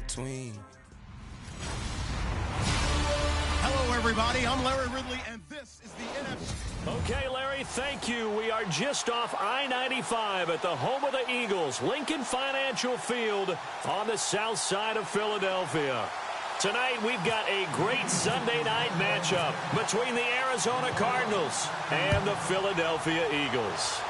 between. Hello, everybody. I'm Larry Ridley, and this is the NFC. Okay, Larry, thank you. We are just off I-95 at the home of the Eagles, Lincoln Financial Field on the south side of Philadelphia. Tonight, we've got a great Sunday night matchup between the Arizona Cardinals and the Philadelphia Eagles.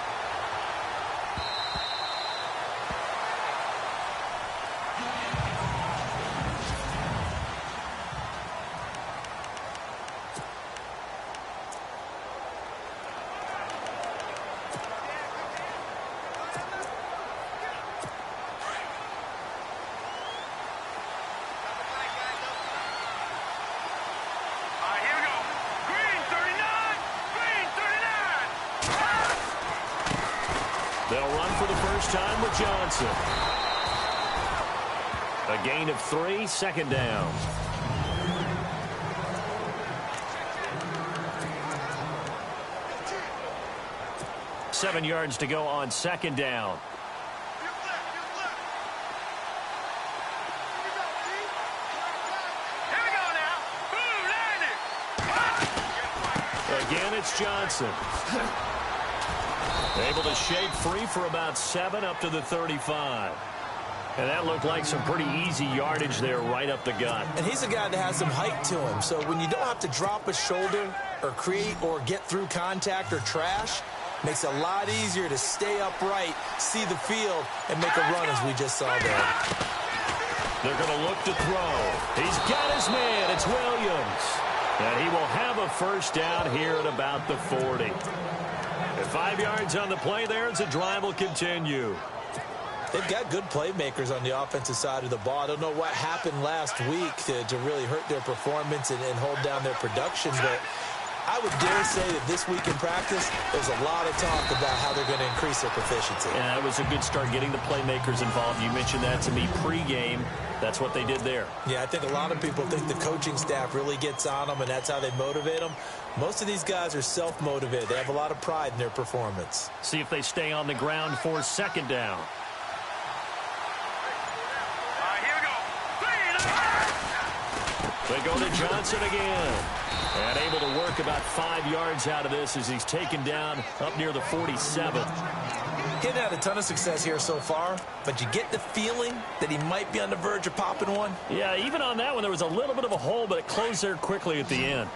They'll run for the first time with Johnson. A gain of 3, second down. Seven yards to go on second down. Again, it's Johnson. Able to shake free for about 7 up to the 35. And that looked like some pretty easy yardage there right up the gut. And he's a guy that has some height to him. So when you don't have to drop a shoulder or create or get through contact or trash, makes it a lot easier to stay upright, see the field, and make a run as we just saw there. They're going to look to throw. He's got his man. It's Williams. And he will have a first down here at about the 40. 5 yards on the play there as the drive will continue. They've got good playmakers on the offensive side of the ball. I don't know what happened last week to really hurt their performance and hold down their production, but I would dare say that this week in practice, there's a lot of talk about how they're going to increase their proficiency. Yeah, it was a good start getting the playmakers involved. You mentioned that to me pregame. That's what they did there. Yeah, I think a lot of people think the coaching staff really gets on them, and that's how they motivate them. Most of these guys are self-motivated. They have a lot of pride in their performance. See if they stay on the ground for second down. They go to Johnson again. And able to work about 5 yards out of this as he's taken down up near the 47. He's had a ton of success here so far, but you get the feeling that he might be on the verge of popping one. Yeah, even on that one, there was a little bit of a hole, but it closed there quickly at the end.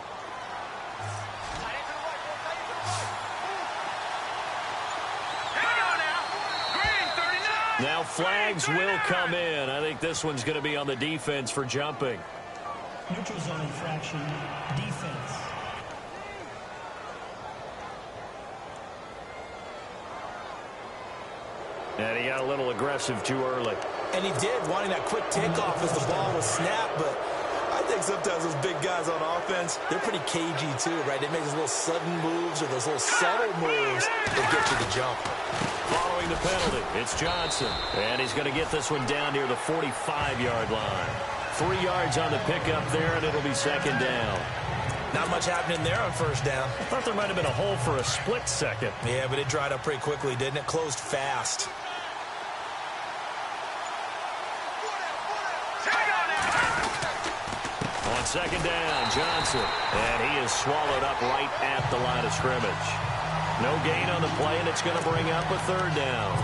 Now flags will come in. I think this one's going to be on the defense for jumping. Neutral zone infraction, defense. And he got a little aggressive too early. And he did, wanting that quick takeoff as the ball was snapped, but I think sometimes those big guys on offense, they're pretty cagey too, right? They make those little sudden moves or those little subtle moves that get you the jump. Following the penalty, it's Johnson. And he's going to get this one down near the 45-yard line. 3 yards on the pickup there, and it'll be second down. Not much happening there on first down. I thought there might have been a hole for a split second. Yeah, but it dried up pretty quickly, didn't it? Closed fast. On second down, Johnson. And he is swallowed up right at the line of scrimmage. No gain on the play, and it's going to bring up a third down.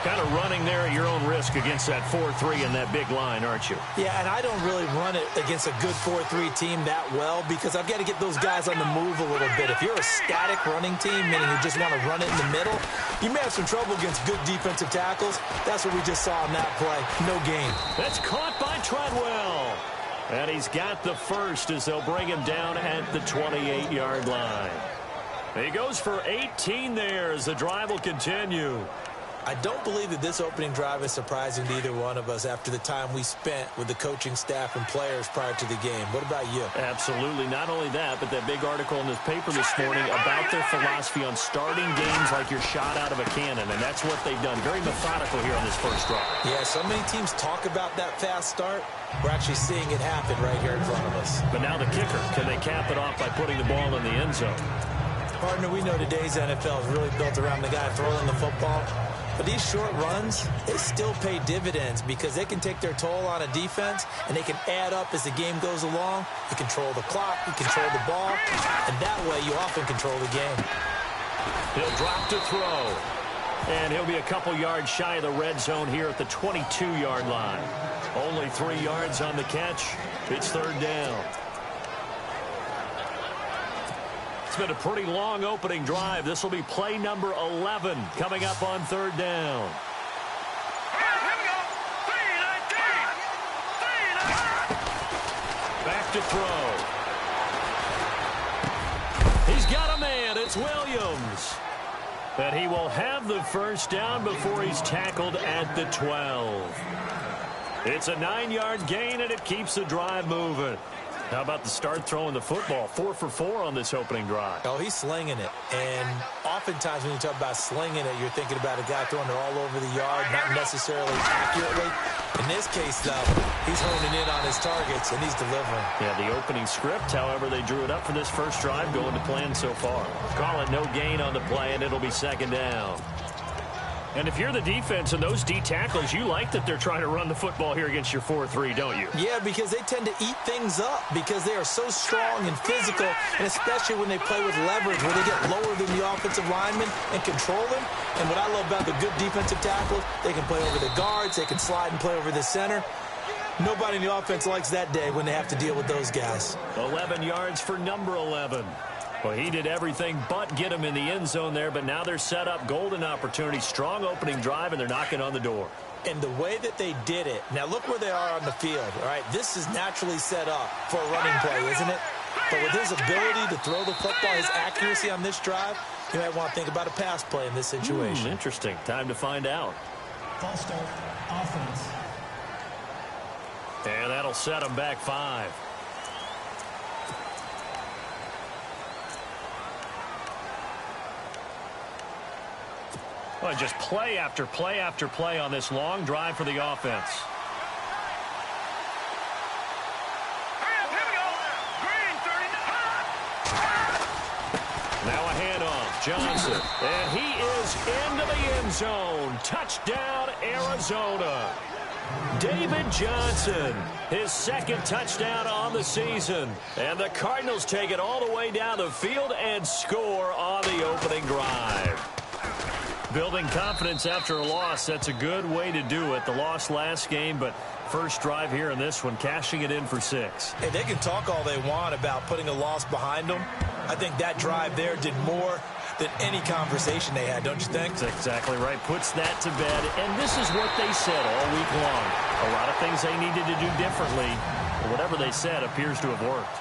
Kind of running there at your own risk against that 4-3 and that big line, aren't you? Yeah, and I don't really run it against a good 4-3 team that well because I've got to get those guys on the move a little bit. If you're a static running team, meaning you just want to run it in the middle, you may have some trouble against good defensive tackles. That's what we just saw in that play. No gain. That's caught by Treadwell. And he's got the first as they'll bring him down at the 28-yard line. He goes for 18 there as the drive will continue. I don't believe that this opening drive is surprising to either one of us after the time we spent with the coaching staff and players prior to the game. What about you? Absolutely. Not only that, but that big article in this paper this morning about their philosophy on starting games like you're shot out of a cannon, and that's what they've done. Very methodical here on this first drive. Yeah, so many teams talk about that fast start. We're actually seeing it happen right here in front of us. But now the kicker, can they cap it off by putting the ball in the end zone? Partner, we know today's NFL is really built around the guy throwing the football. But these short runs, they still pay dividends because they can take their toll on a defense, and they can add up as the game goes along. You control the clock, you control the ball, and that way you often control the game. He'll drop to throw. And he'll be a couple yards shy of the red zone here at the 22-yard line. Only 3 yards on the catch. It's third down. It's been a pretty long opening drive. This will be play number 11 coming up on third down. Back to throw. He's got a man. It's Williams. But he will have the first down before he's tackled at the 12. It's a 9-yard gain, and it keeps the drive moving. How about the start throwing the football? 4 for 4 on this opening drive. Oh, he's slinging it. And oftentimes when you talk about slinging it, you're thinking about a guy throwing it all over the yard, not necessarily accurately. In this case, though, he's honing in on his targets, and he's delivering. Yeah, the opening script, however, they drew it up for this first drive, going to plan so far. Call it no gain on the play, and it'll be second down. And if you're the defense and those D tackles, you like that they're trying to run the football here against your 4-3, don't you? Yeah, because they tend to eat things up because they are so strong and physical, and especially when they play with leverage where they get lower than the offensive linemen and control them. And what I love about the good defensive tackles, they can play over the guards, they can slide and play over the center. Nobody in the offense likes that day when they have to deal with those guys. 11 yards for number 11. Well, he did everything but get him in the end zone there, but now they're set up. Golden opportunity, strong opening drive, and they're knocking on the door. And the way that they did it, now look where they are on the field, all right? This is naturally set up for a running play, isn't it? But with his ability to throw the football, his accuracy on this drive, you might want to think about a pass play in this situation. Interesting. Time to find out. False start, offense. And that'll set them back 5. Well, just play after play after play on this long drive for the offense. Now a handoff, Johnson. And he is into the end zone. Touchdown, Arizona. David Johnson, his second touchdown on the season. And the Cardinals take it all the way down the field and score on the opening drive. Building confidence after a loss, that's a good way to do it. The loss last game, but first drive here in this one, cashing it in for 6. Hey, they can talk all they want about putting a loss behind them. I think that drive there did more than any conversation they had, don't you think? That's exactly right. Puts that to bed, and this is what they said all week long. A lot of things they needed to do differently, but whatever they said appears to have worked.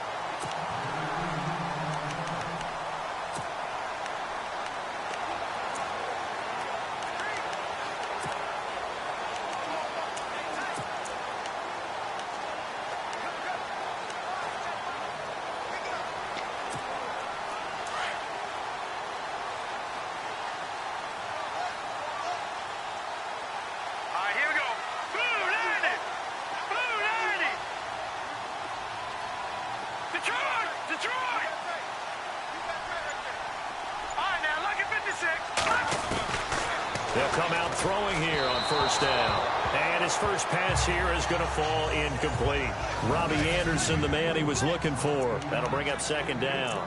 They'll come out throwing here on first down. And his first pass here is going to fall incomplete. Robbie Anderson, the man he was looking for. That'll bring up second down.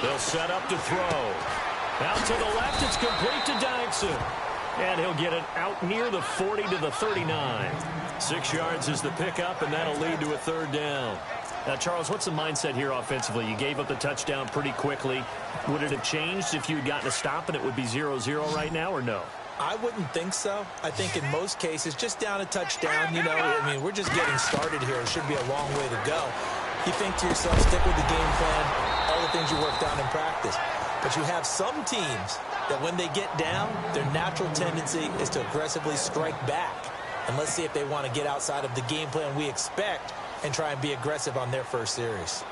They'll set up to throw. Out to the left, it's complete to Dyson. And he'll get it out near the 40 to the 39. 6 yards is the pickup, and that'll lead to a third down. Now, Charles, what's the mindset here offensively? You gave up the touchdown pretty quickly. Would it have changed if you had gotten a stop and it would be 0-0 right now, or no? I wouldn't think so. I think in most cases, just down a touchdown, you know, I mean, we're just getting started here. It should be a long way to go. You think to yourself, stick with the game plan, all the things you worked on in practice. But you have some teams that when they get down, their natural tendency is to aggressively strike back. And let's see if they want to get outside of the game plan we expect and try and be aggressive on their first series.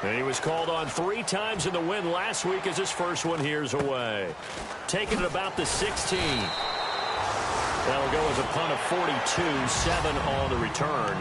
And he was called on 3 times in the win last week as his first one here's away. Taking it about the 16. That'll go as a punt of 42, 7 on the return.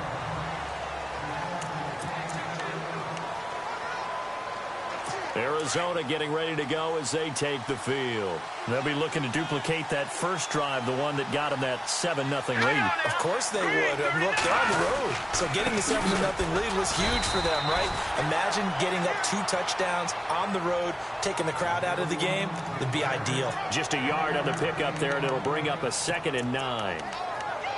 Arizona getting ready to go as they take the field. They'll be looking to duplicate that first drive, the one that got them that 7-0 lead. Of course they would. I mean, look, they're on the road. So getting the 7-0 lead was huge for them, right? Imagine getting up 2 touchdowns on the road, taking the crowd out of the game. It'd be ideal. Just a yard on the pickup there, and it'll bring up a 2nd and 9.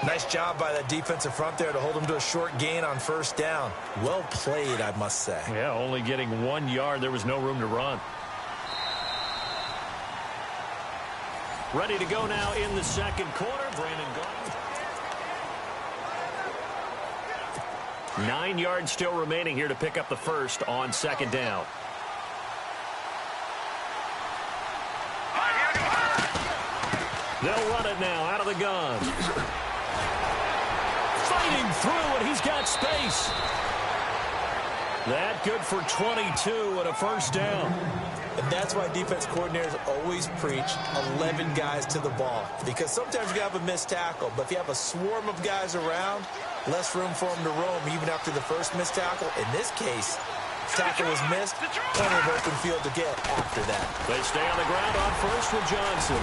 Nice job by that defensive front there to hold them to a short gain on first down. Well played, I must say. Yeah, only getting 1 yard. There was no room to run. Ready to go now in the second quarter. Brandon Gordon. 9 yards still remaining here to pick up the first on 2nd down. They'll run it now out of the gun. Fighting through, and he's got space. That good for 22 and a first down. And that's why defense coordinators always preach 11 guys to the ball. Because sometimes you have a missed tackle, but if you have a swarm of guys around, less room for them to roam even after the first missed tackle. In this case, tackle was missed, plenty of open field to get after that. They stay on the ground on first with Johnson.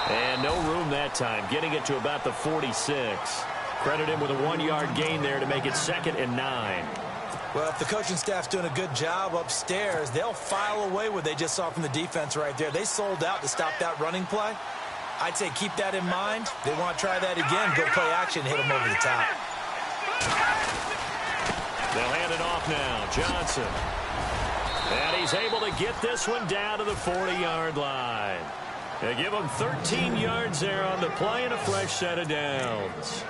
And no room that time, getting it to about the 46. Credit him with a 1-yard gain there to make it 2nd and 9. Well, if the coaching staff's doing a good job upstairs, they'll file away what they just saw from the defense right there. They sold out to stop that running play. I'd say keep that in mind. They want to try that again, go play action, hit them over the top. They'll hand it off now. Johnson. And he's able to get this one down to the 40-yard line. They give him 13 yards there on the play and a fresh set of downs.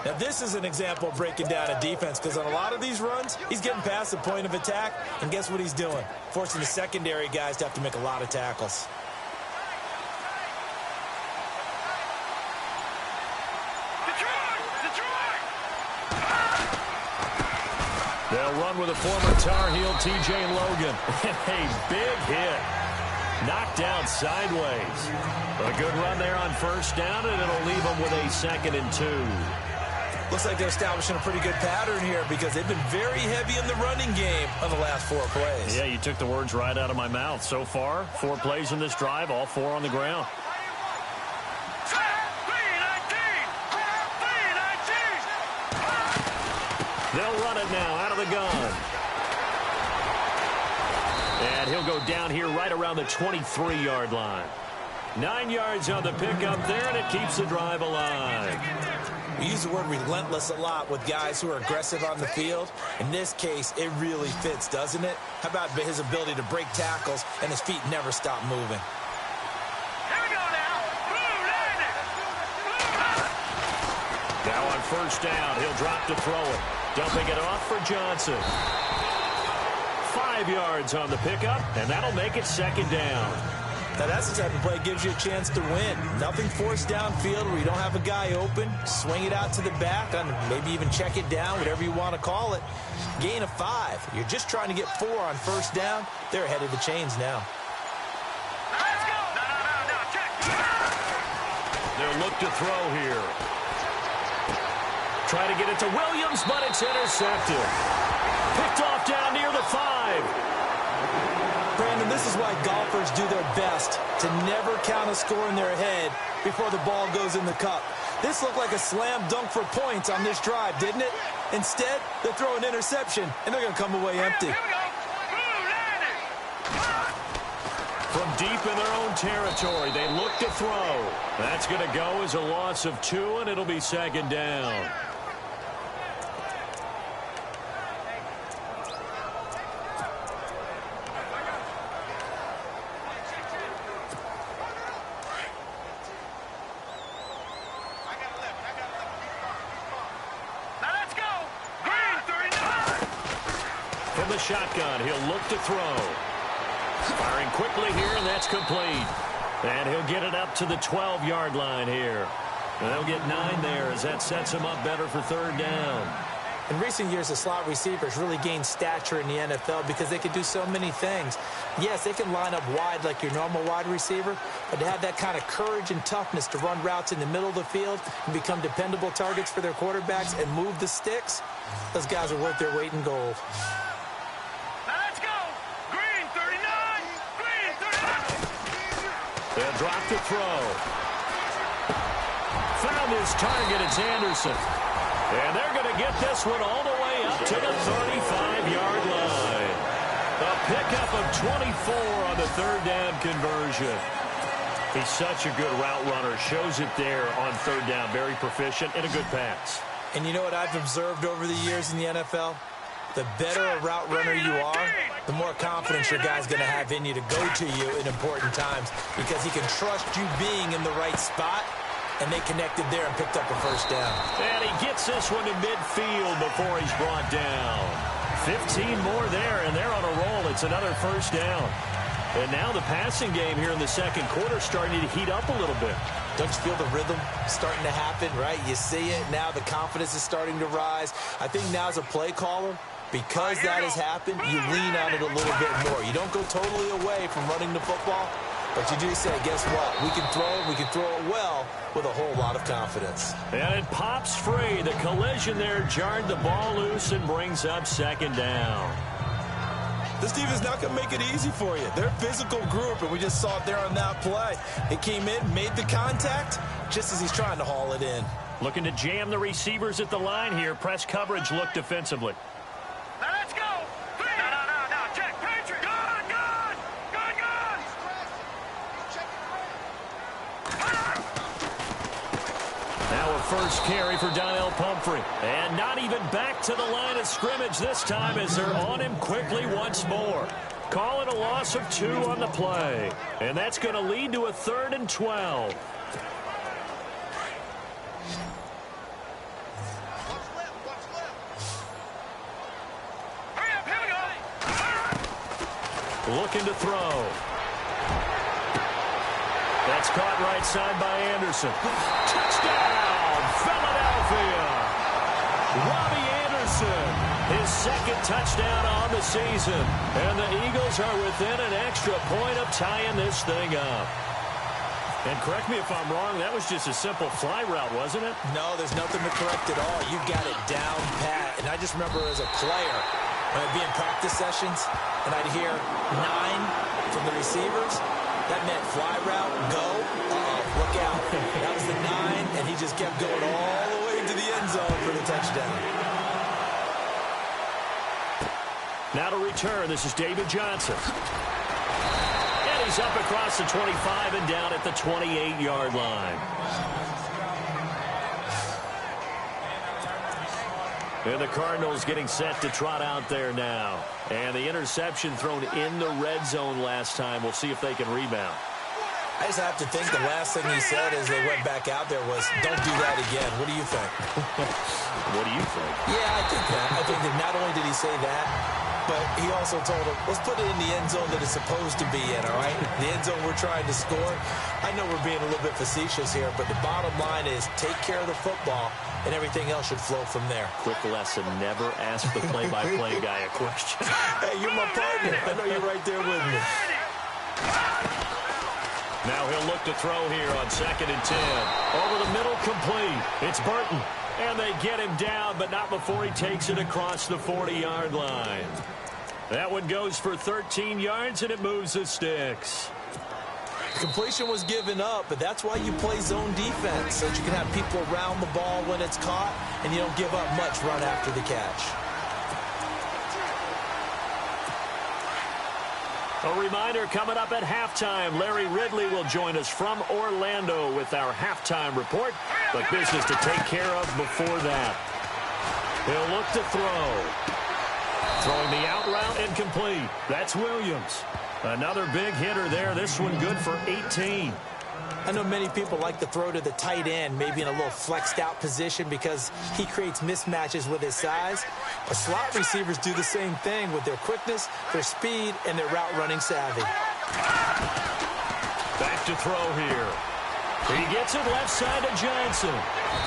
Now, this is an example of breaking down a defense because on a lot of these runs, he's getting past the point of attack, and guess what he's doing? Forcing the secondary guys to have to make a lot of tackles. They'll run with a former Tar Heel, T.J. Logan. And a big hit. Knocked down sideways. A good run there on first down, and it'll leave them with a 2nd and 2. Looks like they're establishing a pretty good pattern here because they've been very heavy in the running game on the last 4 plays. Yeah, you took the words right out of my mouth. So far, 4 plays in this drive, all 4 on the ground. They'll run it now out of the gun. And he'll go down here right around the 23-yard line. 9 yards on the pickup there, and it keeps the drive alive. We use the word relentless a lot with guys who are aggressive on the field. In this case, it really fits, doesn't it? How about his ability to break tackles and his feet never stop moving? Here we go now. Now on first down, he'll drop to throw it. Dumping it off for Johnson. 5 yards on the pickup, and that'll make it 2nd down. Now, that's the type of play that gives you a chance to win. Nothing forced downfield where you don't have a guy open. Swing it out to the back, and maybe even check it down, whatever you want to call it. Gain of 5. You're just trying to get 4 on first down. They're ahead of the chains now. Let's go. No, check. They'll look to throw here. Try to get it to Williams, but it's intercepted. Picked off down near the 5. Brandon, this is why golfers do their best to never count a score in their head before the ball goes in the cup. This looked like a slam dunk for points on this drive, didn't it? Instead, they throw an interception, and they're going to come away empty. Here we go. From deep in their own territory, they look to throw. That's going to go as a loss of 2, and it'll be 2nd down. From the shotgun, he'll look to throw. Firing quickly here, and that's complete. And he'll get it up to the 12-yard line here. And they'll get 9 there as that sets him up better for 3rd down. In recent years, the slot receivers really gained stature in the NFL because they can do so many things. Yes, they can line up wide like your normal wide receiver, but to have that kind of courage and toughness to run routes in the middle of the field and become dependable targets for their quarterbacks and move the sticks, those guys are worth their weight in gold. Let's go. Green 39. Green 39. They'll drop the throw. Found his target. It's Anderson. And they're going to get this one all the way up to the 35-yard line. A pickup of 24 on the third down conversion. He's such a good route runner. Shows it there on third down. Very proficient and a good pass. And you know what I've observed over the years in the NFL? The better a route runner you are, the more confidence your guy's going to have in you to go to you in important times because he can trust you being in the right spot. And they connected there and picked up a first down. And he gets this one to midfield before he's brought down. 15 more there, and they're on a roll. It's another first down. And now the passing game here in the second quarter starting to heat up a little bit. Don't you feel the rhythm starting to happen, right? You see it. Now the confidence is starting to rise. I think now as a play caller, because that has happened, you lean on it a little bit more. You don't go totally away from running the football. But you do say, guess what? We can throw it well with a whole lot of confidence. And it pops free. The collision there jarred the ball loose and brings up second down. This defense not going to make it easy for you. They're a physical group, and we just saw it there on that play. It came in, made the contact, just as he's trying to haul it in. Looking to jam the receivers at the line here. Press coverage look defensively. Now let's go. No. Check. Patriot. Good. Now a first carry for Donnell Pumphrey. And not even back to the line of scrimmage this time as they're on him quickly once more. Call it a loss of 2 on the play. And that's going to lead to a 3rd and 12. Hurry up, here we go. Looking to throw. That's caught right side by Anderson. Touchdown, Philadelphia. Robbie Anderson, his second touchdown on the season. And the Eagles are within an extra point of tying this thing up. And correct me if I'm wrong, that was just a simple fly route, wasn't it? No, there's nothing to correct at all. You got it down pat. And I just remember as a player, when I'd be in practice sessions, and I'd hear 9 from the receivers, that meant fly route, go, look out. That was the 9, and he just kept going all the way to the end zone for the touchdown. Now to return, this is David Johnson. And he's up across the 25 and down at the 28-yard line. And the Cardinals getting set to trot out there now. And the interception thrown in the red zone last time. We'll see if they can rebound. I just have to think the last thing he said as they went back out there was, don't do that again. What do you think? What do you think? Yeah, I think that. I think that not only did he say that, but he also told him, let's put it in the end zone that it's supposed to be in, all right? The end zone we're trying to score. I know we're being a little bit facetious here, but the bottom line is take care of the football, and everything else should flow from there. Quick lesson, never ask the play-by-play guy a question. Hey, you're my partner. I know you're right there with me. Now he'll look to throw here on 2nd and 10. Over the middle, complete. It's Burton. And they get him down, but not before he takes it across the 40-yard line. That one goes for 13 yards, and it moves the sticks. Completion was given up, but that's why you play zone defense, so that you can have people around the ball when it's caught, and you don't give up much run after the catch. A reminder coming up at halftime. Larry Ridley will join us from Orlando with our halftime report. But business to take care of before that. He'll look to throw. Throwing the out route incomplete. That's Williams. Another big hitter there. This one good for 18. I know many people like to throw to the tight end, maybe in a little flexed out position because he creates mismatches with his size. But slot receivers do the same thing with their quickness, their speed, and their route running savvy. Back to throw here. He gets it left side to Johnson.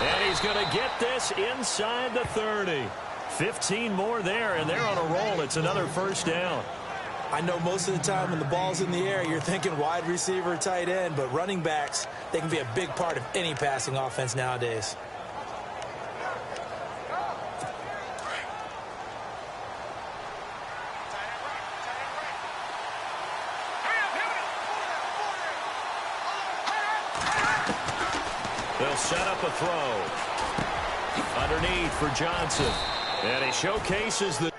And he's going to get this inside the 30. 15 more there, and they're on a roll. It's another first down. I know most of the time when the ball's in the air, you're thinking wide receiver, tight end, but running backs, they can be a big part of any passing offense nowadays. They'll set up a throw. Underneath for Johnson. And he showcases the...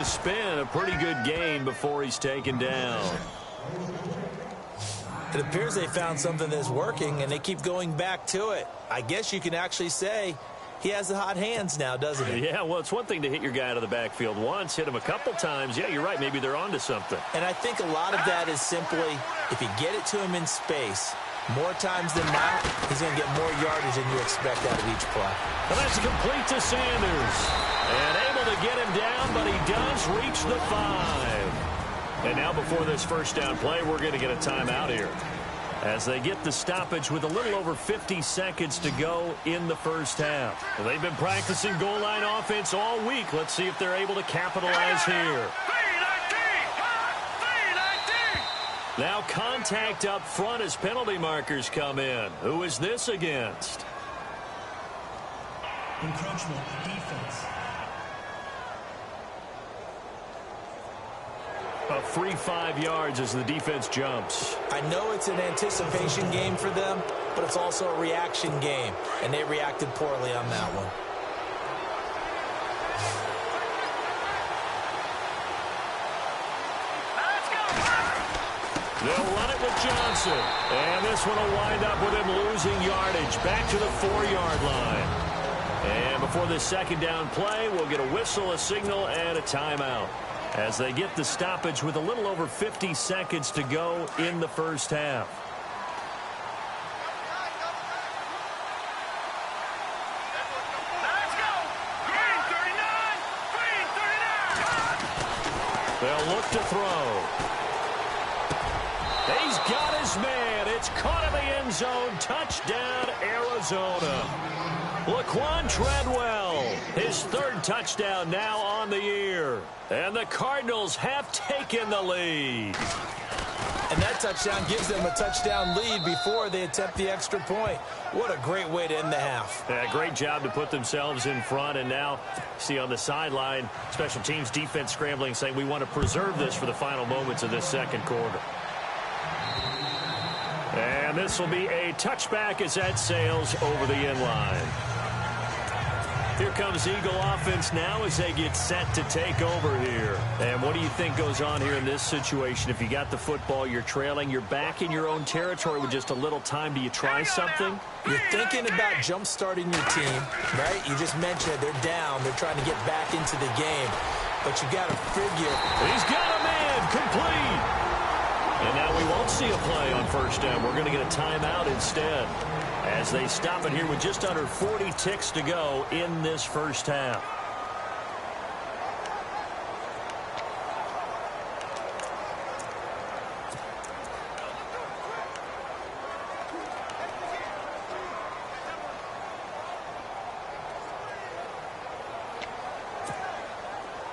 Spin, a pretty good gain before he's taken down. It appears they found something that's working, and they keep going back to it. I guess you can actually say he has the hot hands now, doesn't he? Yeah, well, it's one thing to hit your guy out of the backfield once, hit him a couple times. Yeah, you're right. Maybe they're onto something. And I think a lot of that is simply if you get it to him in space, more times than not, he's going to get more yardage than you expect out of each play. And that's complete to Sanders. And able to get him down, but he does reach the 5. And now before this first down play, we're going to get a timeout here, as they get the stoppage with a little over 50 seconds to go in the first half. Well, they've been practicing goal line offense all week. Let's see if they're able to capitalize here. Now contact up front as penalty markers come in. Who is this against? Encroachment defense. A free 5 yards as the defense jumps. I know it's an anticipation game for them, but it's also a reaction game, and they reacted poorly on that one. They'll run it with Johnson. And this one will wind up with him losing yardage back to the 4-yard line. And before this second down play, we'll get a whistle, a signal, and a timeout as they get the stoppage with a little over 50 seconds to go in the first half. They'll look to throw. He's got his man. It's caught in the end zone. Touchdown, Arizona. Laquan Treadwell, his 3rd touchdown now on the year. And the Cardinals have taken the lead. And that touchdown gives them a touchdown lead before they attempt the extra point. What a great way to end the half. Yeah, great job to put themselves in front. And now, see on the sideline, special teams defense scrambling, saying we want to preserve this for the final moments of this second quarter. And this will be a touchback as that sails over the end line. Here comes Eagle offense now as they get set to take over here. And what do you think goes on here in this situation? If you got the football, you're trailing, you're back in your own territory with just a little time. Do you try something? You're thinking about jump-starting your team, right? You just mentioned it. They're down. They're trying to get back into the game. But you got to figure. He's got a man. Complete. And now we won't see a play on first down. We're going to get a timeout instead as they stop it here with just under 40 ticks to go in this first half.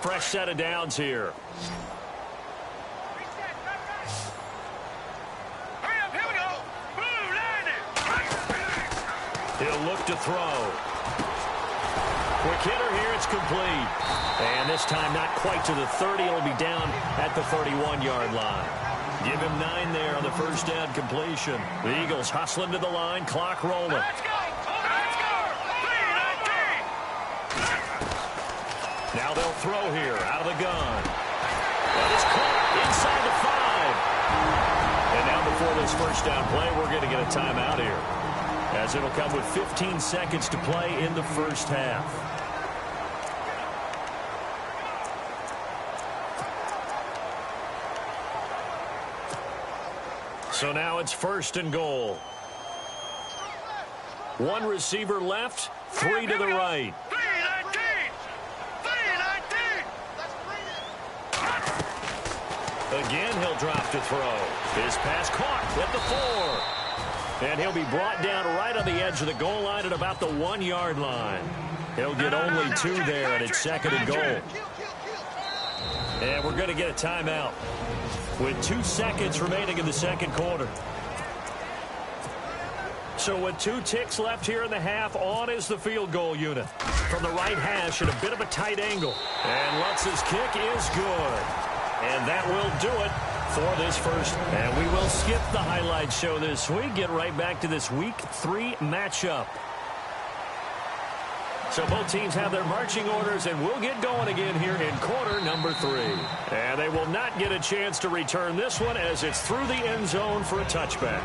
Fresh set of downs here. He'll look to throw. Quick hitter here, it's complete. And this time not quite to the 30. It'll be down at the 31-yard line. Give him 9 there on the first down completion. The Eagles hustling to the line, clock rolling. Let's go! Let's go! 3-19! Now they'll throw here, out of the gun. That is caught inside the 5. And now before this first down play, we're going to get a timeout here, as it'll come with 15 seconds to play in the first half. So now it's 1st and goal. 1 receiver left, 3 to the right. 3-19! 3-19! Again, he'll drop to throw. His pass caught at the 4. And he'll be brought down right on the edge of the goal line at about the 1-yard line. He'll get only 2 there, and it's 2nd and goal. And we're going to get a timeout with 2 seconds remaining in the second quarter. So with 2 ticks left here in the half, on is the field goal unit. From the right hash at a bit of a tight angle. And Lutz's kick is good. And that will do it for this first. And we will skip the highlight show this week. Get right back to this Week 3 matchup. So both teams have their marching orders, and we'll get going again here in quarter number 3. And they will not get a chance to return this one as it's through the end zone for a touchback.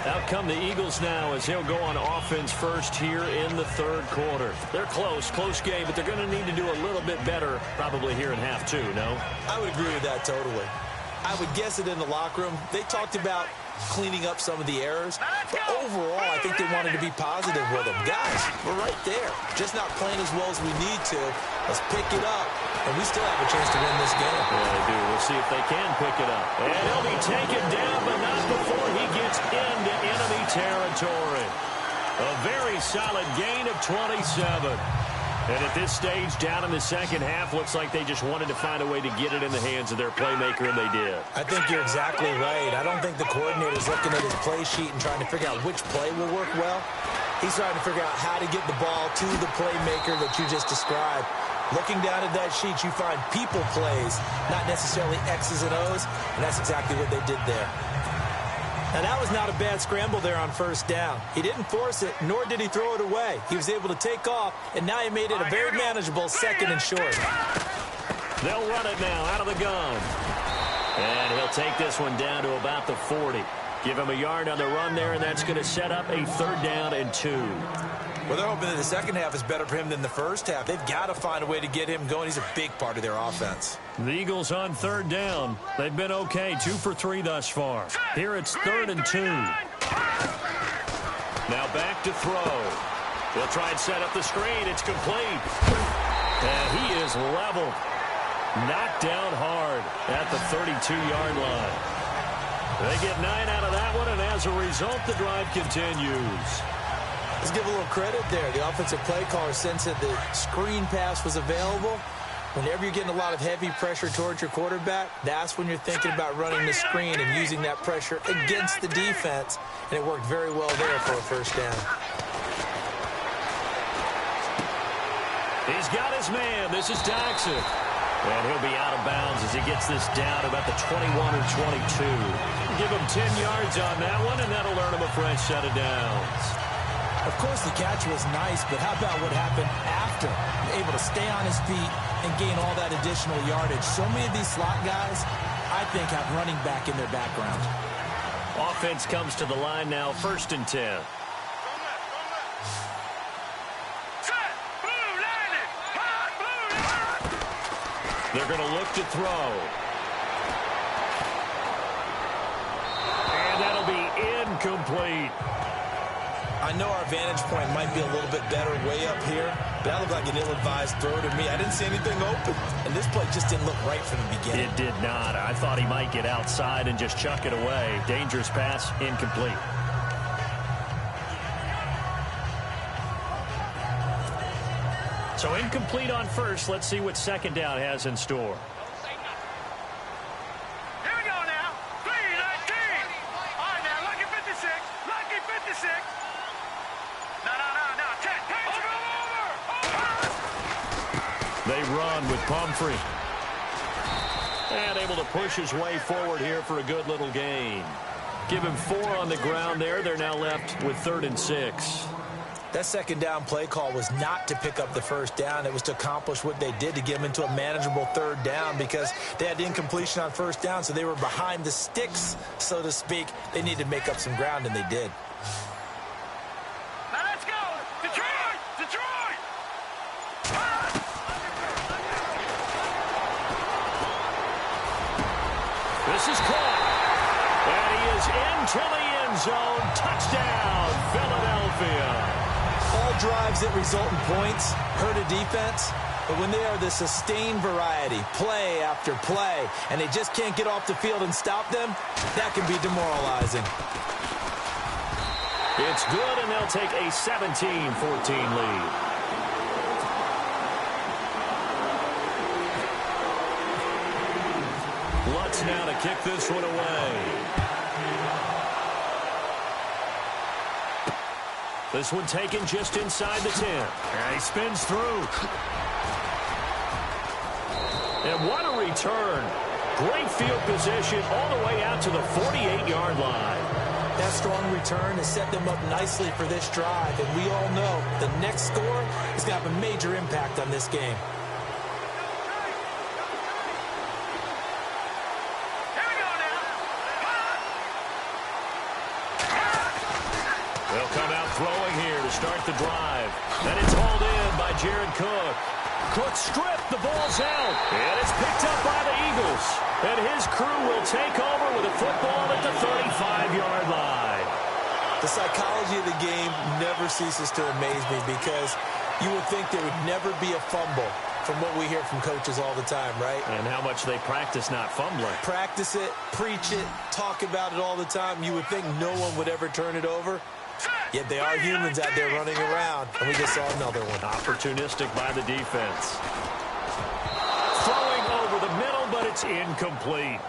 Out come the Eagles now as he'll go on offense first here in the third quarter. They're close game, but they're going to need to do a little bit better probably here in half 2, no? I would agree with that totally. I would guess it in the locker room. They talked about cleaning up some of the errors, but overall, I think they wanted to be positive with them. Guys, we're right there. Just not playing as well as we need to. Let's pick it up, and we still have a chance to win this game. Yeah, they do. We'll see if they can pick it up. And he'll be taken down, but not before he gets into enemy territory. A very solid gain of 27. And at this stage, down in the second half, looks like they just wanted to find a way to get it in the hands of their playmaker, and they did. I think you're exactly right. I don't think the coordinator's looking at his play sheet and trying to figure out which play will work well. He's trying to figure out how to get the ball to the playmaker that you just described. Looking down at that sheet, you find people plays, not necessarily X's and O's, and that's exactly what they did there. Now, that was not a bad scramble there on first down. He didn't force it, nor did he throw it away. He was able to take off, and now he made it a very manageable 2nd and short. They'll run it now out of the gun. And he'll take this one down to about the 40. Give him a yard on the run there, and that's going to set up a 3rd down and 2. Well, they're hoping that the second half is better for him than the first half. They've got to find a way to get him going. He's a big part of their offense. The Eagles on 3rd down. They've been okay, 2 for 3 thus far. Here it's 3rd and 2. Now back to throw. He'll try and set up the screen. It's complete. And he is leveled. Knocked down hard at the 32-yard line. They get 9 out of that one, and as a result, the drive continues. Let's give a little credit there. The offensive play caller sensed that the screen pass was available. Whenever you're getting a lot of heavy pressure towards your quarterback, that's when you're thinking about running the screen and using that pressure against the defense. And it worked very well there for a 1st down. He's got his man. This is Daxon. And he'll be out of bounds as he gets this down about the 21 or 22. Give him 10 yards on that one, and that'll earn him a fresh set of downs. Of course, the catch was nice, but how about what happened after? Able to stay on his feet and gain all that additional yardage. So many of these slot guys, I think, have running back in their background. Offense comes to the line now, 1st and 10. They're going to look to throw. And that'll be incomplete. I know our vantage point might be a little bit better way up here, but that looked like an ill-advised throw to me. I didn't see anything open, and this play just didn't look right from the beginning. It did not. I thought he might get outside and just chuck it away. Dangerous pass, incomplete. So incomplete on first. Let's see what 2nd down has in store. Here we go now. 3-19. All right, now, lucky 56. Lucky 56. No. 10. Over. They run with Pumphrey. And able to push his way forward here for a good little gain. Give him 4 on the ground there. They're now left with 3rd and 6. That 2nd down play call was not to pick up the 1st down. It was to accomplish what they did to get them into a manageable 3rd down because they had incompletion on 1st down, so they were behind the sticks, so to speak. They needed to make up some ground, and they did. Now let's go. Detroit. This is caught. And he is into the end zone. Touchdown, Philadelphia. All drives that result in points hurt a defense, but when they are the sustained variety, play after play, and they just can't get off the field and stop them, that can be demoralizing. It's good, and they'll take a 17-14 lead. Lutz now to kick this one away. This one taken just inside the 10. And he spins through. And what a return. Great field position all the way out to the 48-yard line. That strong return has set them up nicely for this drive, and we all know the next score is going to have a major impact on this game. They'll come out throwing here to start the drive. And it's hauled in by Jared Cook. Cook stripped, the ball's out. And it's picked up by the Eagles. And his crew will take over with a football at the 35-yard line. The psychology of the game never ceases to amaze me because you would think there would never be a fumble from what we hear from coaches all the time, right? And how much they practice not fumbling. Practice it, preach it, talk about it all the time. You would think no one would ever turn it over. Yet they are humans out there running around, and we just saw another one. Opportunistic by the defense. Throwing over the middle, but it's incomplete.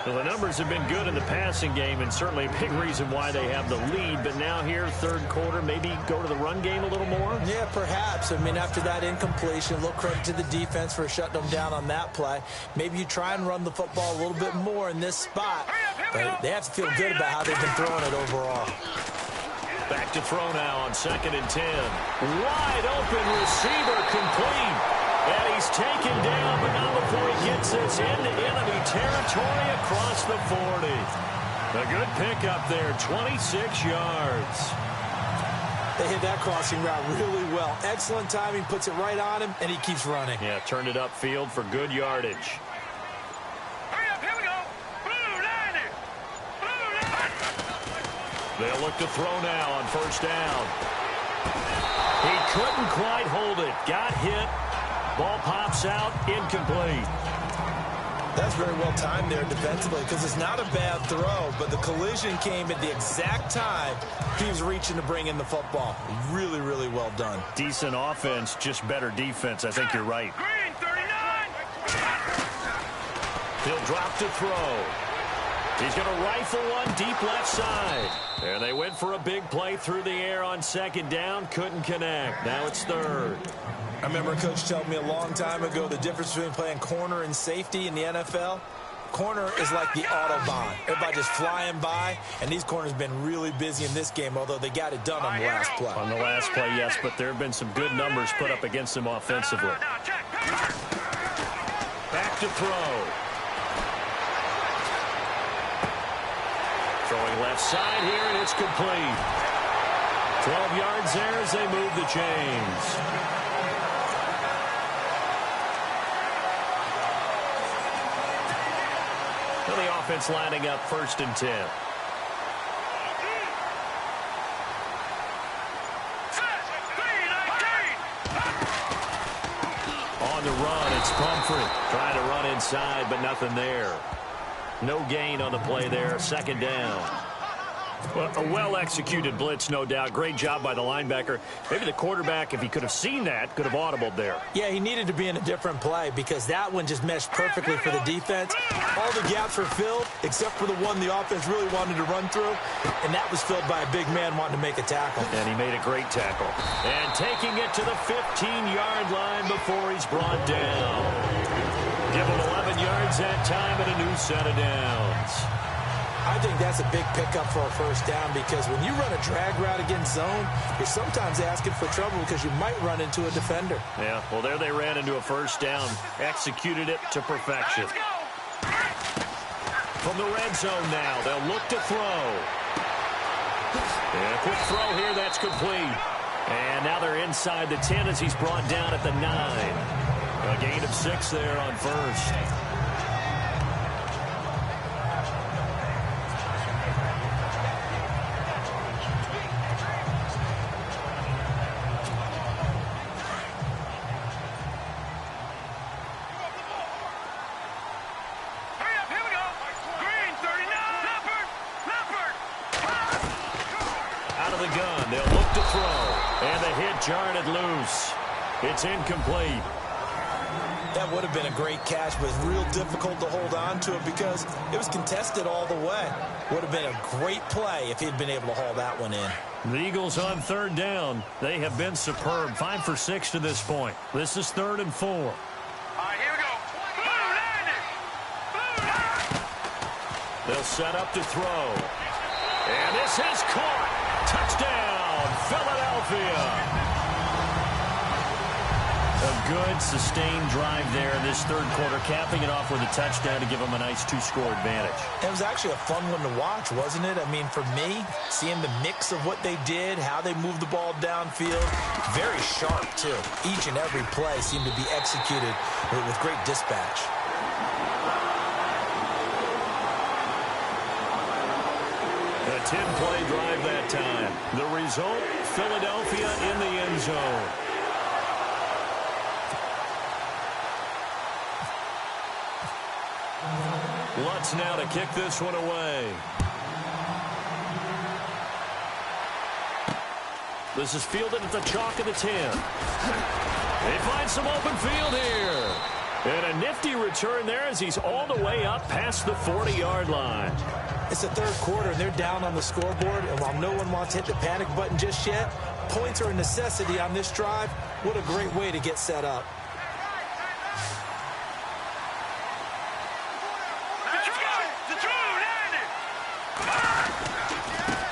Well, the numbers have been good in the passing game, and certainly a big reason why they have the lead. But now here, third quarter, maybe go to the run game a little more? Yeah, perhaps. I mean, after that incompletion, a little credit to the defense for shutting them down on that play. Maybe you try and run the football a little bit more in this spot. But they have to feel good about how they've been throwing it overall. Back to throw now on 2nd and 10. Wide open receiver complete. And he's taken down, but not before he gets this into enemy territory across the 40. A good pickup there, 26 yards. They hit that crossing route really well. Excellent timing, puts it right on him, and he keeps running. Yeah, turned it upfield for good yardage. Hurry up, here we go. Blue 90. Blue 90. They'll look to throw now on 1st down. He couldn't quite hold it. Got hit. Ball pops out, incomplete. That's very well timed there defensively because it's not a bad throw, but the collision came at the exact time he was reaching to bring in the football. Really, really well done. Decent offense, just better defense. I think you're right. Green 39. He'll drop to throw. He's going to rifle one deep left side. There they went for a big play through the air on 2nd down. Couldn't connect. Now it's 3rd. I remember a coach telling me a long time ago the difference between playing corner and safety in the NFL. Corner is like the Autobahn. Everybody just flying by, and these corners have been really busy in this game, although they got it done on the last play. On the last play, yes, but there have been some good numbers put up against them offensively. Back to throw. Throwing left side here, and it's complete. 12 yards there as they move the chains. The offense lining up 1st and 10. On the run, it's Pumphrey. Trying to run inside, but nothing there. No gain on the play there. 2nd down. Well, a well-executed blitz, no doubt. Great job by the linebacker. Maybe the quarterback, if he could have seen that, could have audibled there. Yeah, he needed to be in a different play because that one just meshed perfectly for the defense. All the gaps were filled except for the one the offense really wanted to run through, and that was filled by a big man wanting to make a tackle. And he made a great tackle. And taking it to the 15-yard line before he's brought down. Give him 11 yards that time and a new set of downs. I think that's a big pickup for a 1st down because when you run a drag route against zone, you're sometimes asking for trouble because you might run into a defender. Yeah, well, there they ran into a 1st down. Executed it to perfection. From the red zone now, they'll look to throw. And a quick throw here, that's complete. And now they're inside the 10 as he's brought down at the 9. A gain of 6 there on 1st. Jarred loose. It's incomplete. That would have been a great catch, but it's real difficult to hold on to it because it was contested all the way. Would have been a great play if he'd been able to haul that one in. The Eagles on 3rd down. They have been superb. 5 for 6 to this point. This is 3rd and 4. All right, here we go. Blue 90. Blue 90. They'll set up to throw. And this is caught. Touchdown, Philadelphia. A good, sustained drive there in this 3rd quarter, capping it off with a touchdown to give them a nice 2-score advantage. It was actually a fun one to watch, wasn't it? I mean, for me, seeing the mix of what they did, how they moved the ball downfield, very sharp, too. Each and every play seemed to be executed with great dispatch. A 10-play drive that time. The result, Philadelphia in the end zone. Lutz now to kick this one away. This is fielded at the chalk of the 10. They find some open field here. And a nifty return there as he's all the way up past the 40-yard line. It's the third quarter, and they're down on the scoreboard. And while no one wants to hit the panic button just yet, points are a necessity on this drive. What a great way to get set up.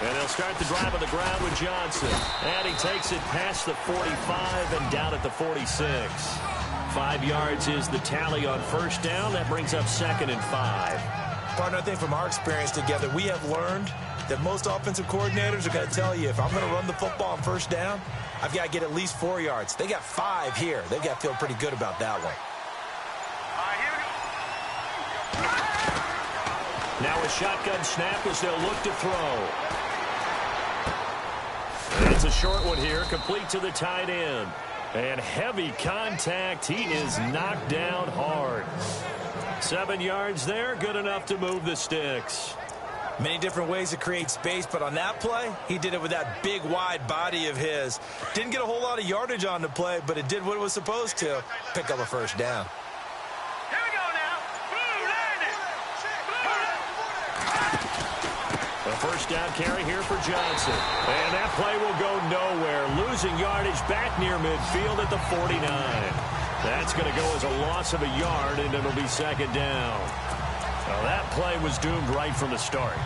And they'll start the drive on the ground with Johnson. And he takes it past the 45 and down at the 46. 5 yards is the tally on first down. That brings up 2nd and 5. Partner, I think from our experience together, we have learned that most offensive coordinators are going to tell you, if I'm going to run the football on first down, I've got to get at least 4 yards. They got 5 here. They've got to feel pretty good about that one. Now a shotgun snap as they'll look to throw. And it's a short one here, complete to the tight end. And heavy contact. He is knocked down hard. 7 yards there, good enough to move the sticks. Many different ways to create space, but on that play, he did it with that big, wide body of his. Didn't get a whole lot of yardage on the play, but it did what it was supposed to. Pick up a first down. Here we go now. Blue landed. A first down carry here for Johnson. And that play will go nowhere. Losing yardage back near midfield at the 49. That's going to go as a loss of a yard, and it'll be 2nd down. Well, that play was doomed right from the start.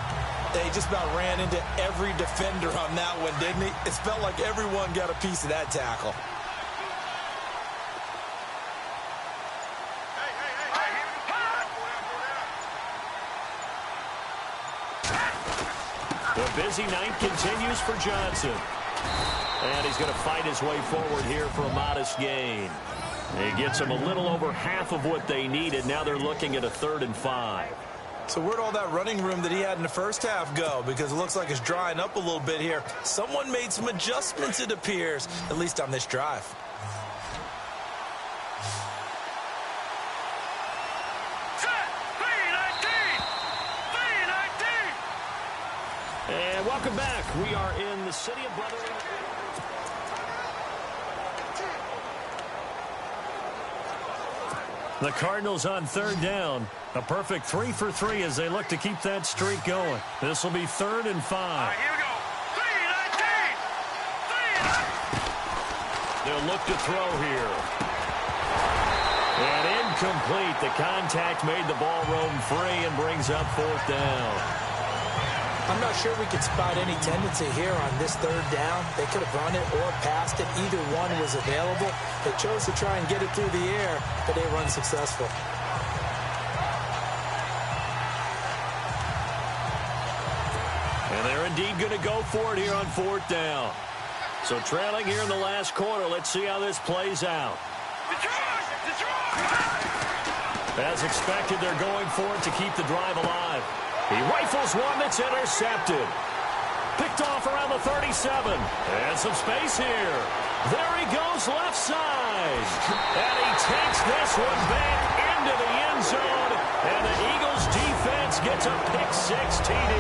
They just about ran into every defender on that one, didn't he? It felt like everyone got a piece of that tackle. The busy night continues for Johnson. And he's going to fight his way forward here for a modest gain. It gets them a little over half of what they needed. Now they're looking at a 3rd and 5. So where'd all that running room that he had in the first half go? Because it looks like it's drying up a little bit here. Someone made some adjustments, it appears, at least on this drive. And welcome back. We are in the city of Brotherly. The Cardinals on 3rd down. A perfect 3 for 3 as they look to keep that streak going. This will be 3rd and 5. Here we go. 3-19. They'll look to throw here. And incomplete. The contact made the ball roam free and brings up 4th down. I'm not sure we could spot any tendency here on this 3rd down. They could have run it or passed it. Either one was available. They chose to try and get it through the air, but they run successful. And they're indeed going to go for it here on 4th down. So trailing here in the last quarter. Let's see how this plays out. As expected, they're going for it to keep the drive alive. He rifles one that's intercepted. Picked off around the 37. And some space here. There he goes left side. And he takes this one back into the end zone. And the Eagles defense gets a pick-6 TD.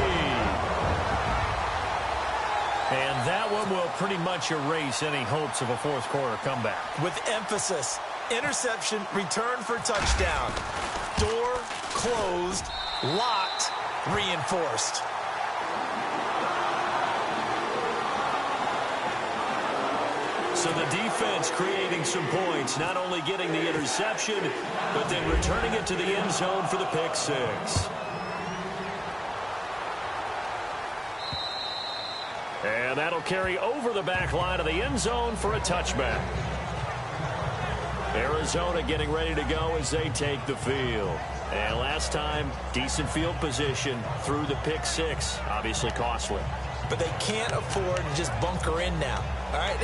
And that one will pretty much erase any hopes of a 4th quarter comeback. With emphasis, interception, return for touchdown. Door closed, locked, reinforced. So the defense creating some points, not only getting the interception, but then returning it to the end zone for the pick-6. And that'll carry over the back line of the end zone for a touchback. Arizona getting ready to go as they take the field. And last time, decent field position through the pick-6, obviously costly. But they can't afford to just bunker in now. All right,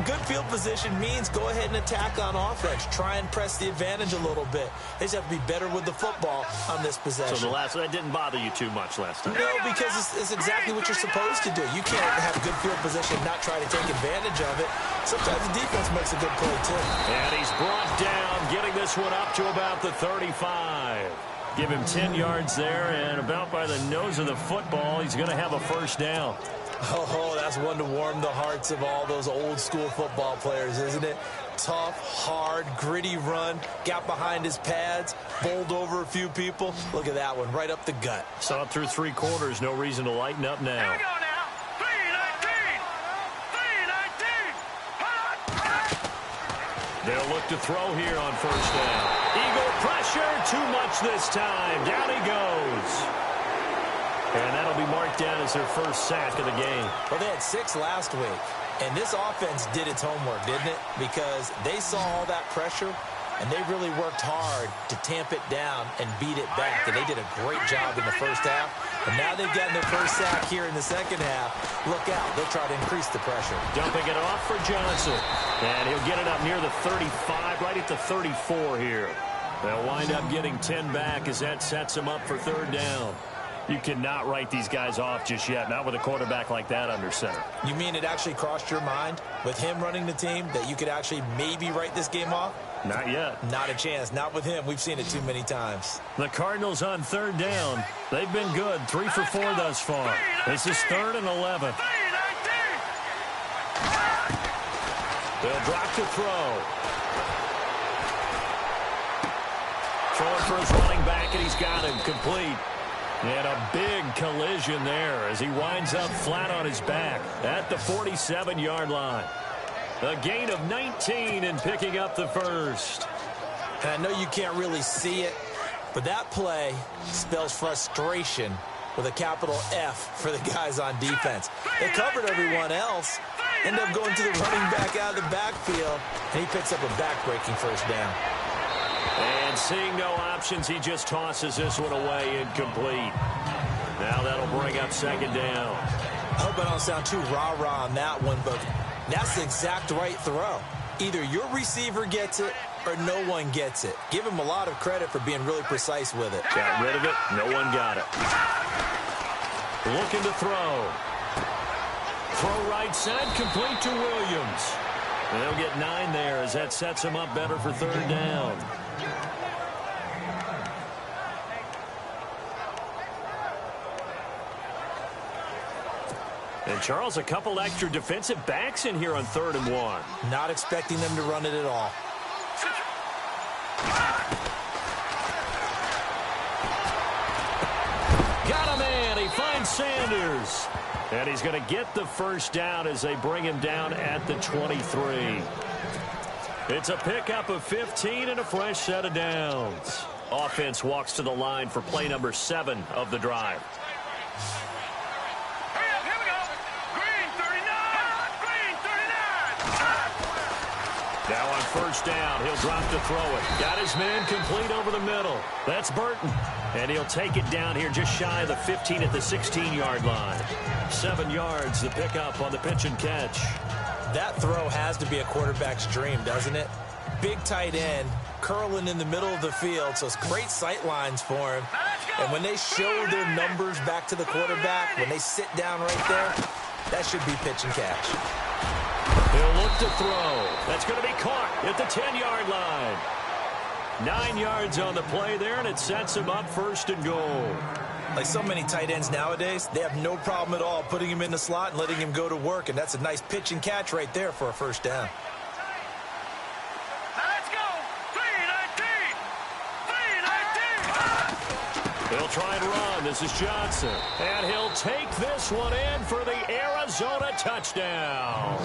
good field position means go ahead and attack on offense. Try and press the advantage a little bit. They just have to be better with the football on this possession. So that didn't bother you too much last time? No, because it's exactly what you're supposed to do. You can't have good field position and not try to take advantage of it. Sometimes the defense makes a good play, too. And he's brought down, getting this one up to about the 35. Give him 10 yards there, and about by the nose of the football, he's going to have a first down. Oh, that's one to warm the hearts of all those old school football players, isn't it? Tough, hard, gritty run, got behind his pads, bowled over a few people. Look at that one, right up the gut. Saw it through 3 quarters, no reason to lighten up now. Here we go now. 319. 319. They'll look to throw here on first down. Eagle pressure, too much this time. Down he goes. And that'll be marked down as their first sack of the game. Well, they had 6 last week, and this offense did its homework, didn't it? Because they saw all that pressure, and they really worked hard to tamp it down and beat it back, and they did a great job in the first half. And now they've gotten their first sack here in the second half. Look out, they'll try to increase the pressure. Dumping it off for Johnson. And he'll get it up near the 35, right at the 34 here. They'll wind up getting 10 back as that sets them up for third down. You cannot write these guys off just yet, not with a quarterback like that under center. You mean it actually crossed your mind with him running the team that you could actually maybe write this game off? Not yet. Not a chance. Not with him. We've seen it too many times. The Cardinals on third down. They've been good. 3 for 4 thus far. This is 3rd and 11. They'll drop to throw. Throwing for his running back, and he's got him complete. And a big collision there as he winds up flat on his back at the 47-yard line. A gain of 19 and picking up the first. And I know you can't really see it, but that play spells frustration with a capital F for the guys on defense. They covered everyone else, end up going to the running back out of the backfield, and he picks up a back-breaking first down. And seeing no options, he just tosses this one away incomplete. Now that'll bring up second down. I hope I don't sound too rah-rah on that one, but that's the exact right throw. Either your receiver gets it or no one gets it. Give him a lot of credit for being really precise with it. Got rid of it. No one got it. Looking to throw. Throw right side, complete to Williams. And they'll get 9 there as that sets him up better for third down. And, Charles, a couple extra defensive backs in here on 3rd and 1. Not expecting them to run it at all. Got a man. He finds Sanders. And he's going to get the first down as they bring him down at the 23. It's a pickup of 15 and a fresh set of downs. Offense walks to the line for play number 7 of the drive. Now on first down, he'll drop to throw it. Got his man complete over the middle. That's Burton. And he'll take it down here just shy of the 15 at the 16-yard line. 7 yards, the pickup on the pitch and catch. That throw has to be a quarterback's dream, doesn't it? Big tight end, curling in the middle of the field, so it's great sight lines for him. And when they show their numbers back to the quarterback, when they sit down right there, that should be pitch and catch. He'll look to throw. That's going to be caught at the 10-yard line. 9 yards on the play there, and it sets him up 1st and goal. Like so many tight ends nowadays, they have no problem at all putting him in the slot and letting him go to work, and that's a nice pitch and catch right there for a first down. Let's go. 319. He'll try and run. This is Johnson. And he'll take this one in for the Arizona touchdown.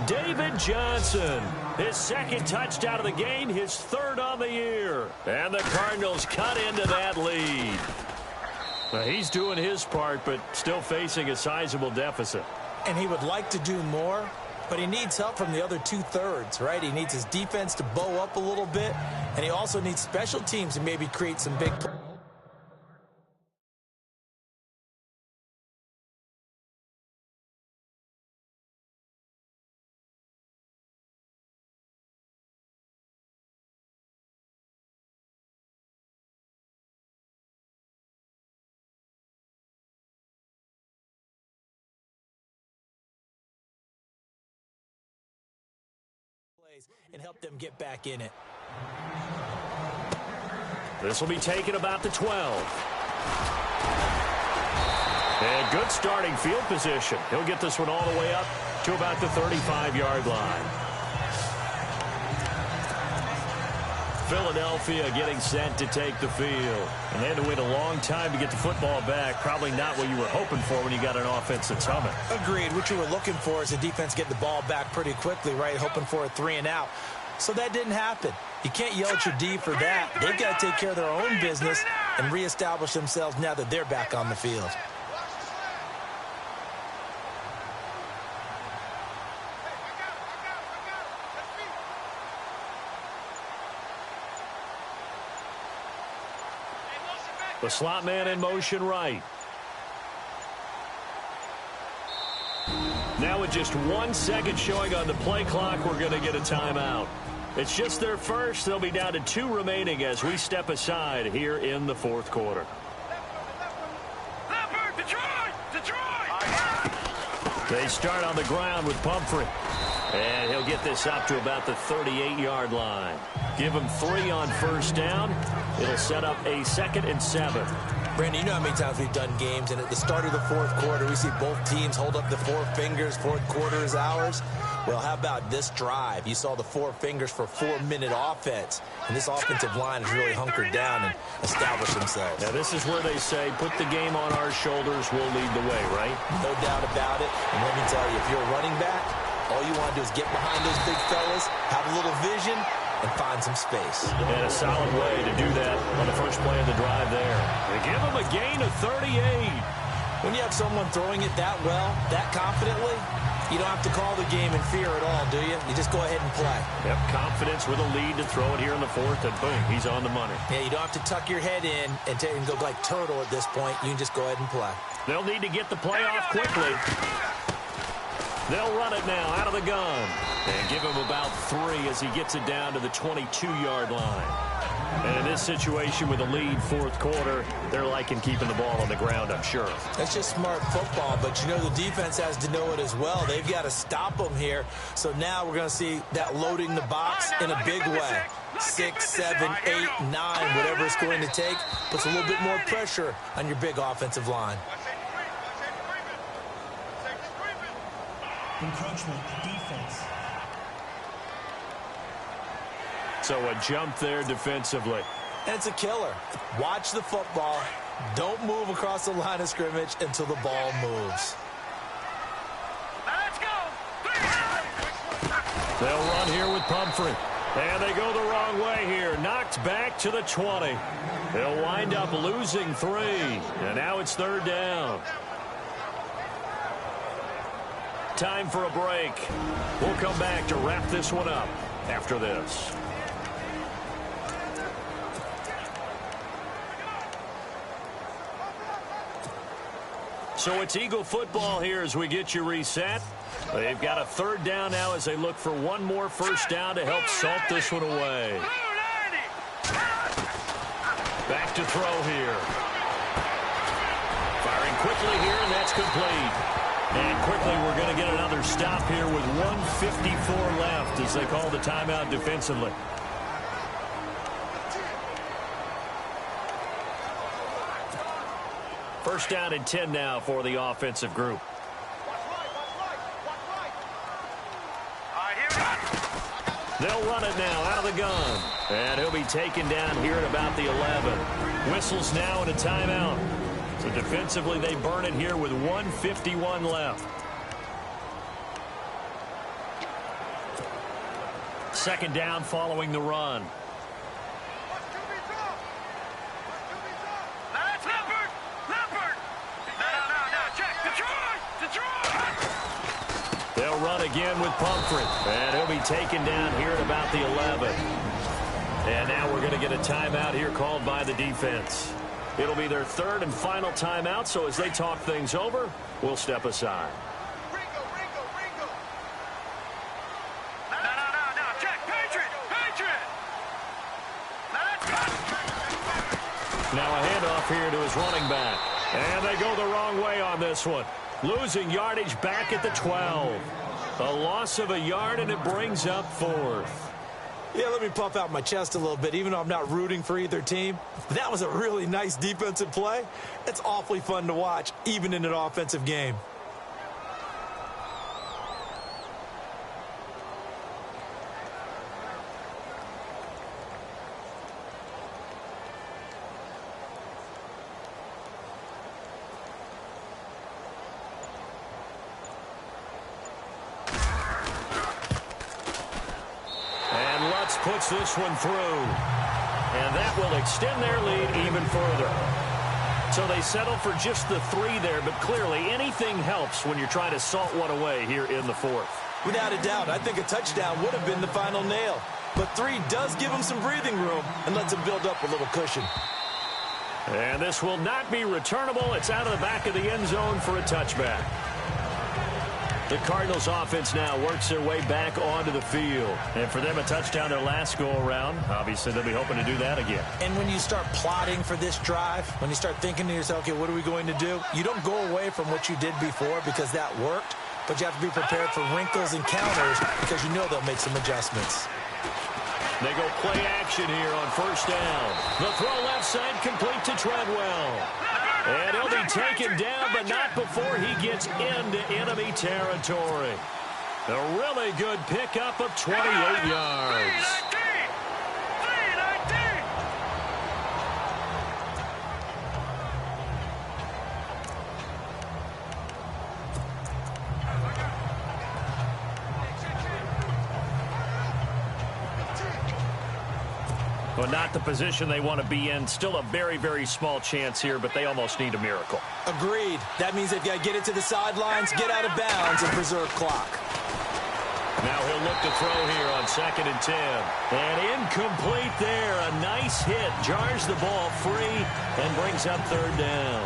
David Johnson, his 2nd touchdown of the game, his 3rd on the year. And the Cardinals cut into that lead. Well, he's doing his part, but still facing a sizable deficit. And he would like to do more, but he needs help from the other 2/3, right? He needs his defense to bow up a little bit, and he also needs special teams to maybe create some big plays. And help them get back in it. This will be taken about the 12. And good starting field position. He'll get this one all the way up to about the 35-yard line. Philadelphia getting set to take the field. And they had to wait a long time to get the football back. Probably not what you were hoping for when you got an offense that's humming. Agreed. What you were looking for is the defense getting the ball back pretty quickly, right? Hoping for a 3-and-out. So that didn't happen. You can't yell at your D for that. They've got to take care of their own business and reestablish themselves now that they're back on the field. The slot man in motion right. Now with just 1 second showing on the play clock, we're going to get a timeout. It's just their first. They'll be down to 2 remaining as we step aside here in the fourth quarter. They start on the ground with Pumphrey. And he'll get this up to about the 38-yard line. Give him 3 on first down. It'll set up a 2nd and 7. Brandon, you know how many times we've done games, and at the start of the fourth quarter, we see both teams hold up the 4 fingers. Fourth quarter is ours. Well, how about this drive? You saw the 4 fingers for 4-minute offense, and this offensive line has really hunkered down and established themselves. Now, this is where they say, put the game on our shoulders, we'll lead the way, right? No doubt about it. And let me tell you, if you're a running back, all you want to do is get behind those big fellas, have a little vision, and find some space. And a solid way to do that on the first play of the drive there. They give him a gain of 38. When you have someone throwing it that well, that confidently, you don't have to call the game in fear at all, do you? You just go ahead and play. Yep, confidence with a lead to throw it here in the fourth, and boom, he's on the money. Yeah, you don't have to tuck your head in and go like turtle at this point. You can just go ahead and play. They'll need to get the play off quickly. They'll run it now out of the gun. And give him about 3 as he gets it down to the 22-yard line. And in this situation with a lead fourth quarter, they're liking keeping the ball on the ground, I'm sure. That's just smart football, but you know the defense has to know it as well. They've got to stop them here. So now we're going to see that loading the box in a big way. 6, 7, 8, 9, whatever it's going to take, puts a little bit more pressure on your big offensive line. Encroachment defense. So a jump there defensively. And it's a killer. Watch the football. Don't move across the line of scrimmage until the ball moves. Let's go. They'll run here with Pumphrey. And they go the wrong way here. Knocked back to the 20. They'll wind up losing 3. And now it's 3rd down. Time for a break. We'll come back to wrap this one up after this. So it's Eagle football here as we get you reset. They've got a 3rd down now as they look for one more first down to help salt this one away. Back to throw here. Firing quickly here, and that's complete. And quickly, we're going to get another stop here with 1:54 left as they call the timeout defensively. First down and 10 now for the offensive group. They'll run it now out of the gun. And he'll be taken down here at about the 11. Whistles now and a timeout. So defensively, they burn it here with 1:51 left. 2nd down following the run. They'll run again with Pumphrey. And he'll be taken down here at about the 11. And now we're going to get a timeout here called by the defense. It'll be their 3rd and final timeout, so as they talk things over, we'll step aside. No, check, Patriot! Now a handoff here to his running back. And they go the wrong way on this one. Losing yardage back at the 12. A loss of a yard, and it brings up 4th. Yeah, let me puff out my chest a little bit, even though I'm not rooting for either team. That was a really nice defensive play. It's awfully fun to watch, even in an offensive game. Puts this one through, and that will extend their lead even further. So they settle for just the 3 there, but clearly anything helps when you're trying to salt one away here in the 4th. Without a doubt, I think a touchdown would have been the final nail. But 3 does give them some breathing room and lets them build up a little cushion. And this will not be returnable. It's out of the back of the end zone for a touchback. The Cardinals offense now works their way back onto the field. And for them, a touchdown their last go-around. Obviously, they'll be hoping to do that again. And when you start plotting for this drive, when you start thinking to yourself, okay, what are we going to do? You don't go away from what you did before because that worked, but you have to be prepared for wrinkles and counters because you know they'll make some adjustments. They go play action here on first down. The throw left side complete to Treadwell. And he'll be taken down, but not before he gets into enemy territory. A really good pickup of 28 yards. Well, not the position they want to be in. Still a very, very small chance here, but they almost need a miracle. Agreed. That means they've got to get it to the sidelines, get out of bounds, and preserve clock. Now he'll look to throw here on 2nd and 10. And incomplete there. A nice hit. Jars the ball free and brings up 3rd down.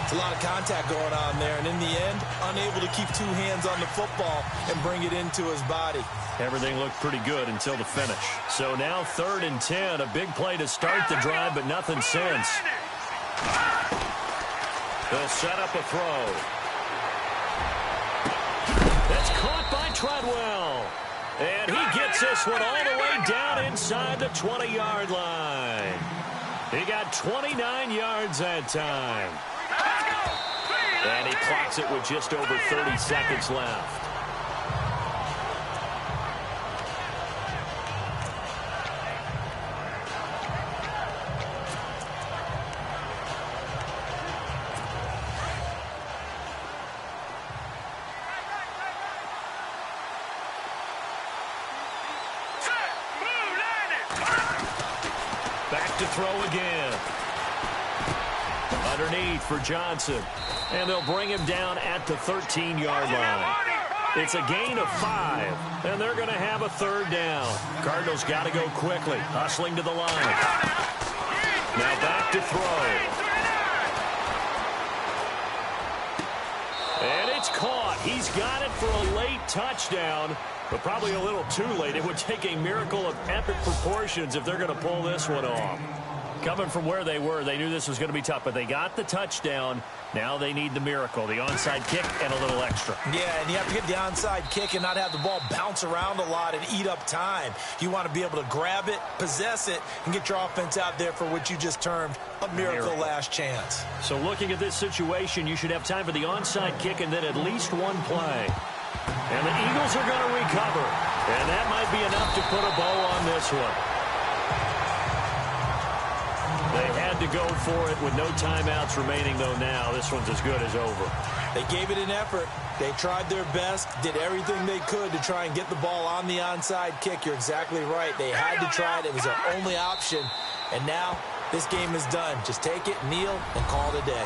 It's a lot of contact going on there, and in the end, unable to keep 2 hands on the football and bring it into his body. Everything looked pretty good until the finish. So now 3rd and 10. A big play to start the drive, but nothing since. They'll set up a throw. That's caught by Treadwell. And he gets this one all the way down inside the 20-yard line. He got 29 yards that time. And he clocks it with just over 30 seconds left. Back to throw again. Underneath for Johnson. And they'll bring him down at the 13-yard line. It's a gain of 5, and they're going to have a 3rd down. Cardinals got to go quickly, hustling to the line. Now back to throw. And it's caught. He's got it for a late touchdown, but probably a little too late. It would take a miracle of epic proportions if they're going to pull this one off. Coming from where they were, they knew this was going to be tough, but they got the touchdown. Now they need the miracle, the onside kick and a little extra. Yeah, and you have to get the onside kick and not have the ball bounce around a lot and eat up time. You want to be able to grab it, possess it, and get your offense out there for what you just termed a miracle last chance. So looking at this situation, you should have time for the onside kick and then at least one play. And the Eagles are going to recover. And that might be enough to put a bow on this one. They had to go for it with no timeouts remaining, though now. This one's as good as over. They gave it an effort. They tried their best, did everything they could to try and get the ball on the onside kick. You're exactly right. They had to try it. It was their only option. And now this game is done. Just take it, kneel, and call it a day.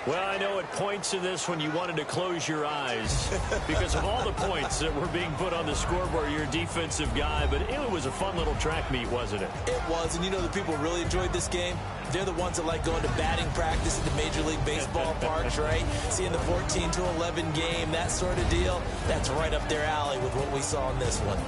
Well, I know at points in this when you wanted to close your eyes because of all the points that were being put on the scoreboard. You're a defensive guy, but it was a fun little track meet, wasn't it? It was, and you know the people really enjoyed this game? They're the ones that like going to batting practice at the Major League Baseball parks, right? Seeing the 14-11 game, that sort of deal, that's right up their alley with what we saw in this one.